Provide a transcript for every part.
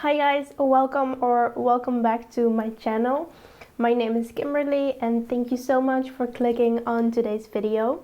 Hi guys, welcome back to my channel. My name is Kimberly and thank you so much for clicking on today's video.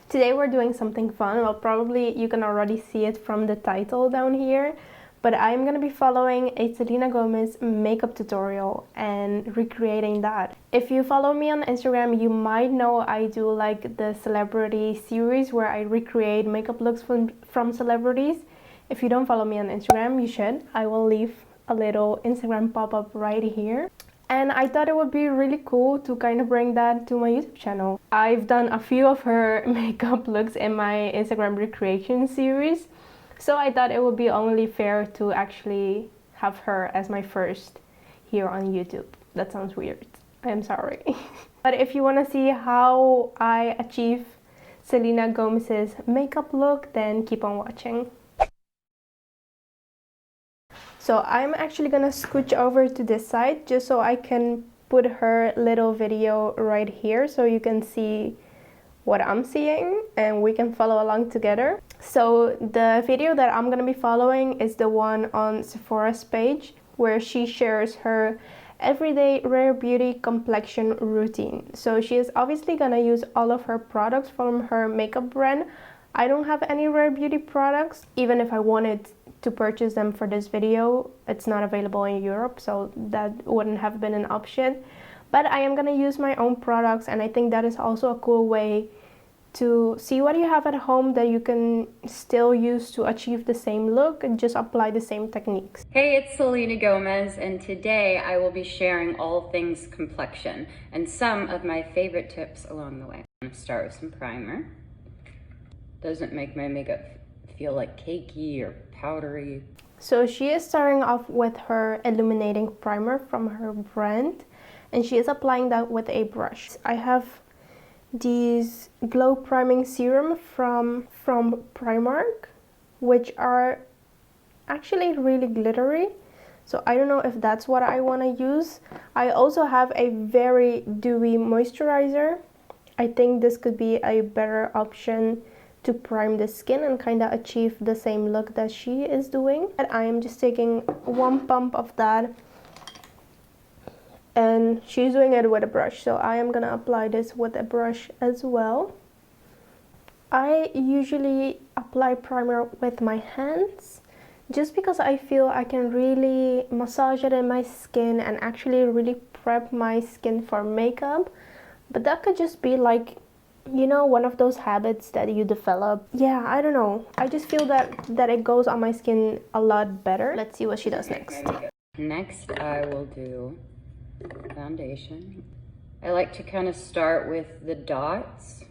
Today we're doing something fun. Well, probably you can already see it from the title down here, but I'm gonna be following a Selena Gomez makeup tutorial and recreating that. If you follow me on Instagram, you might know I do like the celebrity series where I recreate makeup looks from celebrities. If you don't follow me on Instagram, you should. I will leave a little Instagram pop-up right here. And I thought it would be really cool to kind of bring that to my YouTube channel. I've done a few of her makeup looks in my Instagram recreation series, so I thought it would be only fair to actually have her as my first here on YouTube. That sounds weird. I'm sorry. But if you want to see how I achieve Selena Gomez's makeup look, then keep on watching. So I'm actually gonna scooch over to this side just so I can put her little video right here so you can see what I'm seeing and we can follow along together. So the video that I'm gonna be following is the one on Sephora's page where she shares her everyday rare beauty complexion routine. So she is obviously gonna use all of her products from her makeup brand. I don't have any rare beauty products. Even if I wanted to purchase them for this video, it's not available in Europe, so that wouldn't have been an option. But I am gonna use my own products, and I think that is also a cool way to see what you have at home that you can still use to achieve the same look and just apply the same techniques. Hey, it's Selena Gomez, and today I will be sharing all things complexion and some of my favorite tips along the way. I'm gonna start with some primer. Doesn't make my makeup feel like cakey or powdery. So she is starting off with her illuminating primer from her brand, and she is applying that with a brush. I have these glow priming serum from Primark, which are actually really glittery, so I don't know if that's what I want to use. I also have a very dewy moisturizer. I think this could be a better option to prime the skin and kind of achieve the same look that she is doing. And I am just taking one pump of that, and she's doing it with a brush, so I am gonna apply this with a brush as well. I usually apply primer with my hands just because I feel I can really massage it in my skin and actually really prep my skin for makeup. But that could just be like, you know, one of those habits that you develop. Yeah, I don't know. I just feel that it goes on my skin a lot better. Let's see what she does next. Next, I will do foundation. I like to kind of start with the dots,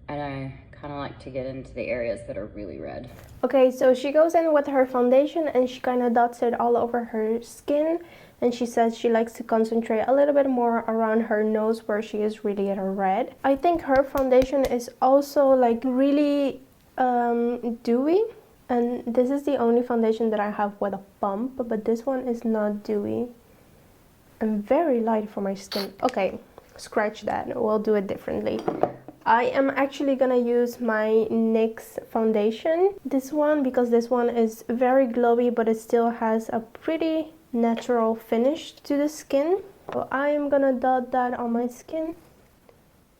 and I kind of like to get into the areas that are really red. Okay, so she goes in with her foundation and she kind of dots it all over her skin. And she says she likes to concentrate a little bit more around her nose where she is really red. I think her foundation is also like really dewy. And this is the only foundation that I have with a pump, but this one is not dewy and very light for my skin. Okay, scratch that, we'll do it differently. I am actually gonna use my NYX foundation, this one, because this one is very glowy but it still has a pretty natural finish to the skin. So I am gonna dot that on my skin.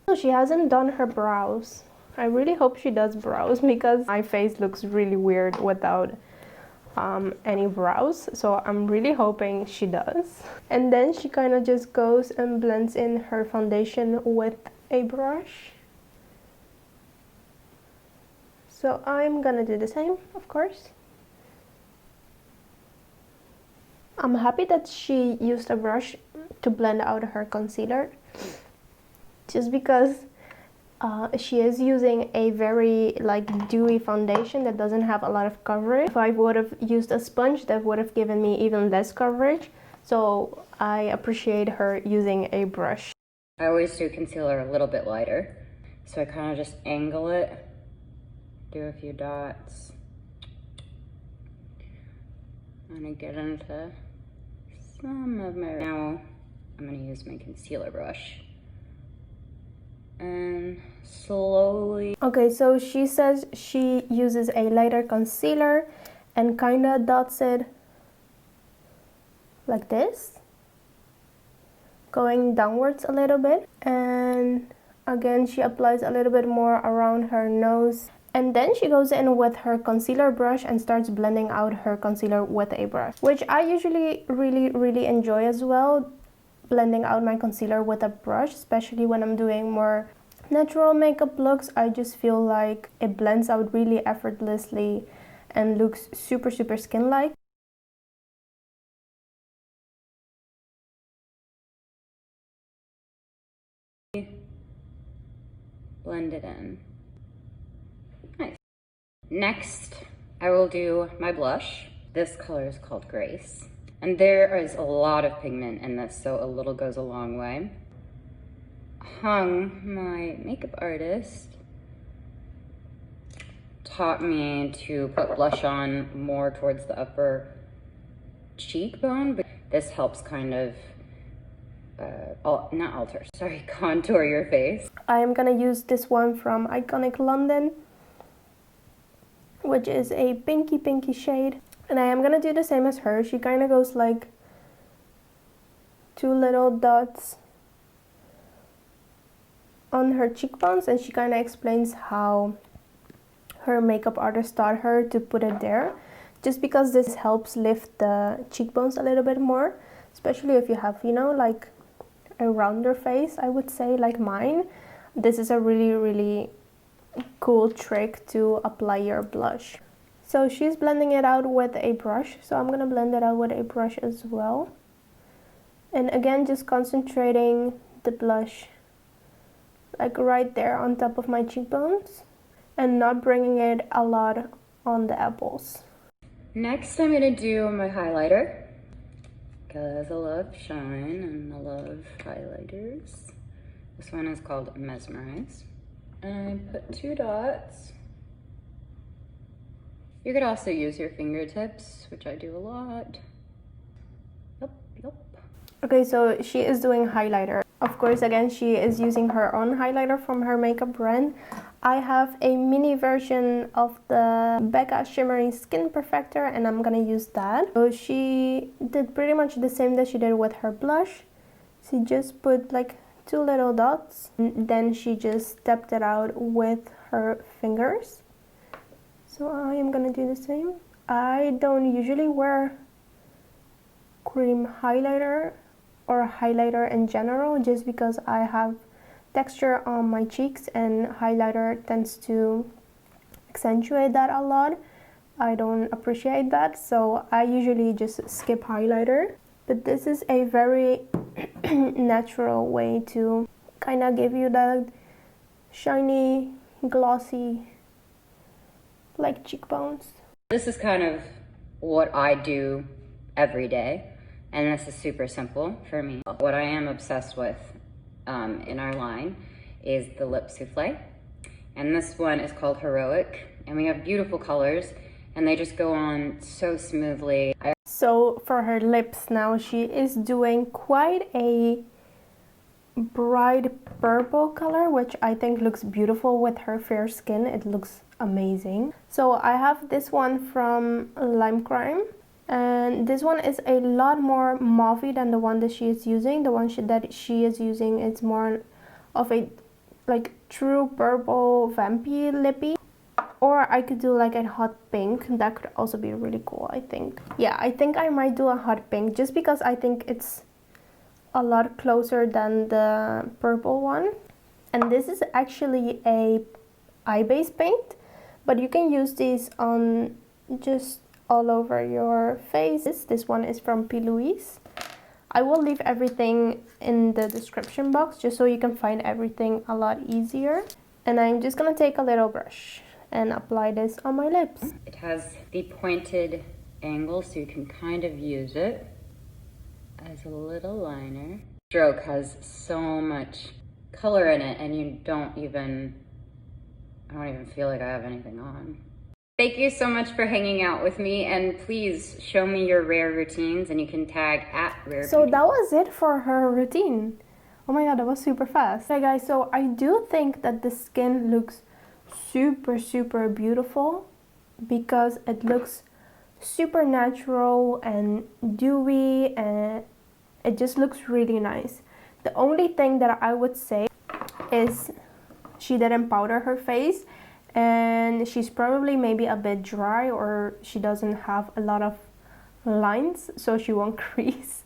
So she hasn't done her brows. I really hope she does brows because my face looks really weird without any brows, so I'm really hoping she does. And then she kind of just goes and blends in her foundation with a brush. So I'm gonna do the same, of course. I'm happy that she used a brush to blend out her concealer, just because she is using a very like dewy foundation that doesn't have a lot of coverage. If I would have used a sponge, that would have given me even less coverage, so I appreciate her using a brush. I always do concealer a little bit lighter, so I kind of just angle it, do a few dots, and I get into some of my... Now I'm going to use my concealer brush and slowly... Okay, so she says she uses a lighter concealer and kind of dots it like this, going downwards a little bit, and again she applies a little bit more around her nose, and then she goes in with her concealer brush and starts blending out her concealer with a brush, which I usually really enjoy as well, blending out my concealer with a brush, especially when I'm doing more natural makeup looks. I just feel like it blends out really effortlessly and looks super skin-like. Blend it in. Nice. Next, I will do my blush. This color is called Grace. And there is a lot of pigment in this, so a little goes a long way. My makeup artist taught me to put blush on more towards the upper cheekbone, but this helps kind of contour your face. I am gonna use this one from Iconic London, which is a pinky shade, and I am gonna do the same as her. She kind of goes like 2 little dots on her cheekbones, and she kind of explains how her makeup artist taught her to put it there, just because this helps lift the cheekbones a little bit more, especially if you have, you know, like a rounder face, I would say, like mine. This is a really cool trick to apply your blush. So she's blending it out with a brush, so I'm gonna blend it out with a brush as well. And again, just concentrating the blush like right there on top of my cheekbones and not bringing it a lot on the apples. Next, I'm gonna do my highlighter, because I love shine and I love highlighters. This one is called Mesmerize. And I put 2 dots. You could also use your fingertips, which I do a lot. Yep. Okay, so she is doing highlighter. Of course, again, she is using her own highlighter from her makeup brand. I have a mini version of the Becca Shimmering Skin Perfector, and I'm gonna use that. So she did pretty much the same that she did with her blush. She just put like 2 little dots, and then she just stepped it out with her fingers. So I am gonna do the same. I don't usually wear cream highlighter or highlighter in general, just because I have texture on my cheeks and highlighter tends to accentuate that a lot. I don't appreciate that, so I usually just skip highlighter. But this is a very natural way to kind of give you that shiny, glossy, like cheekbones. This is kind of what I do every day, and this is super simple for me. What I am obsessed with in our line is the lip souffle, and this one is called Heroic, and we have beautiful colors and they just go on so smoothly. So for her lips now, she is doing quite a bright purple color, which I think looks beautiful with her fair skin. It looks amazing. So I have this one from Lime Crime, and this one is a lot more mauvey than the one that she is using. The one that she is using is more of a like true purple vampy lippy. Or I could do like a hot pink. That could also be really cool, I think. Yeah, I think I might do a hot pink just because I think it's a lot closer than the purple one. And this is actually a eye-based paint, but you can use these on just all over your face. This one is from Plouise. I will leave everything in the description box just so you can find everything a lot easier. And I'm just gonna take a little brush and apply this on my lips. It has the pointed angle, so you can kind of use it as a little liner. Stroke has so much color in it, and I don't even feel like I have anything on. Thank you so much for hanging out with me, and please show me your rare routines, and you can tag @rare. So that was it for her routine. Oh my god, that was super fast. Okay guys, so I do think that the skin looks super beautiful because it looks super natural and dewy, and it just looks really nice. The only thing that I would say is she didn't powder her face, and she's probably maybe a bit dry, or she doesn't have a lot of lines, so she won't crease.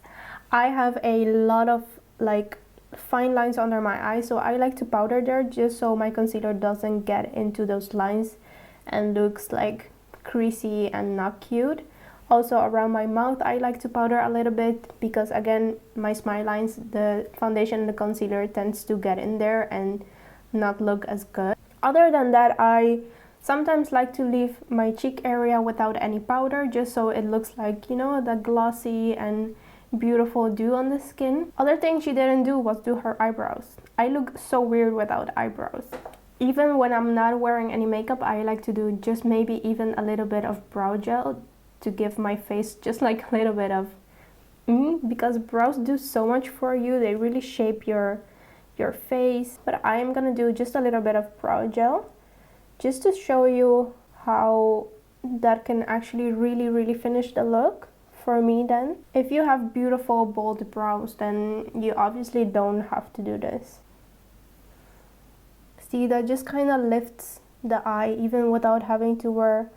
I have a lot of like fine lines under my eyes, so I like to powder there just so my concealer doesn't get into those lines and looks like creasy and not cute. Also around my mouth I like to powder a little bit, because again, my smile lines, the foundation and the concealer tends to get in there and not look as good. Other than that, I sometimes like to leave my cheek area without any powder, just so it looks like, you know, the glossy and beautiful dew on the skin. Other thing she didn't do was do her eyebrows. I look so weird without eyebrows. Even when I'm not wearing any makeup, I like to do just maybe even a little bit of brow gel to give my face just like a little bit of because brows do so much for you. They really shape your face. But I am gonna do just a little bit of brow gel just to show you how that can actually really finish the look for me. Then if you have beautiful bold brows, then you obviously don't have to do this. See, that just kind of lifts the eye even without having to wear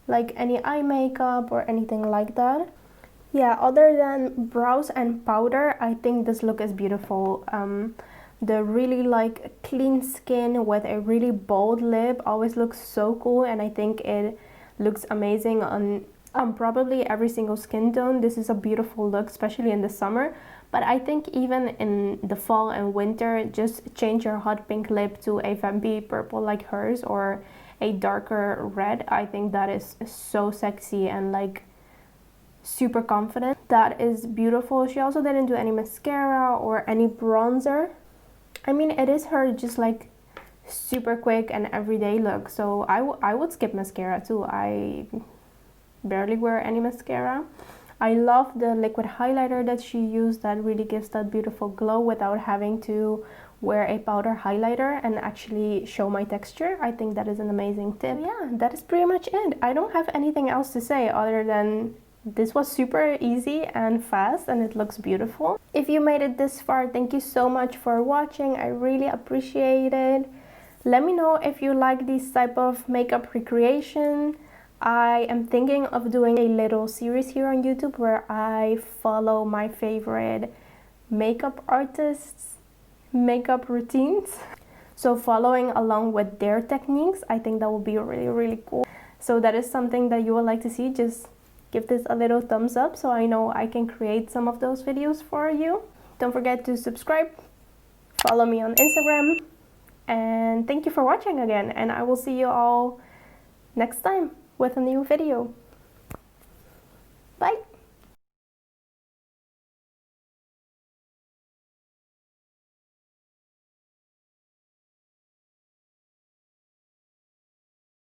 like any eye makeup or anything like that. Yeah, other than brows and powder, I think this look is beautiful. The really like clean skin with a really bold lip always looks so cool, and I think it looks amazing on probably every single skin tone. This is a beautiful look, especially in the summer. But I think even in the fall and winter, just change your hot pink lip to a vampy purple like hers, or a darker red. I think that is so sexy and like super confident. That is beautiful. She also didn't do any mascara or any bronzer. I mean, it is her just like super quick and everyday look, so I would skip mascara too. I barely wear any mascara. I love the liquid highlighter that she used. That really gives that beautiful glow without having to wear a powder highlighter and actually show my texture. I think that is an amazing tip. Yeah, that is pretty much it. I don't have anything else to say other than this was super easy and fast, and it looks beautiful. If you made it this far, thank you so much for watching. I really appreciate it. Let me know if you like this type of makeup recreation. I am thinking of doing a little series here on YouTube where I follow my favorite makeup artists' makeup routines. So following along with their techniques, I think that will be really cool. So that is something that you would like to see, just give this a little thumbs up so I know I can create some of those videos for you. Don't forget to subscribe, follow me on Instagram, and thank you for watching again, and I will see you all next time with a new video. Bye!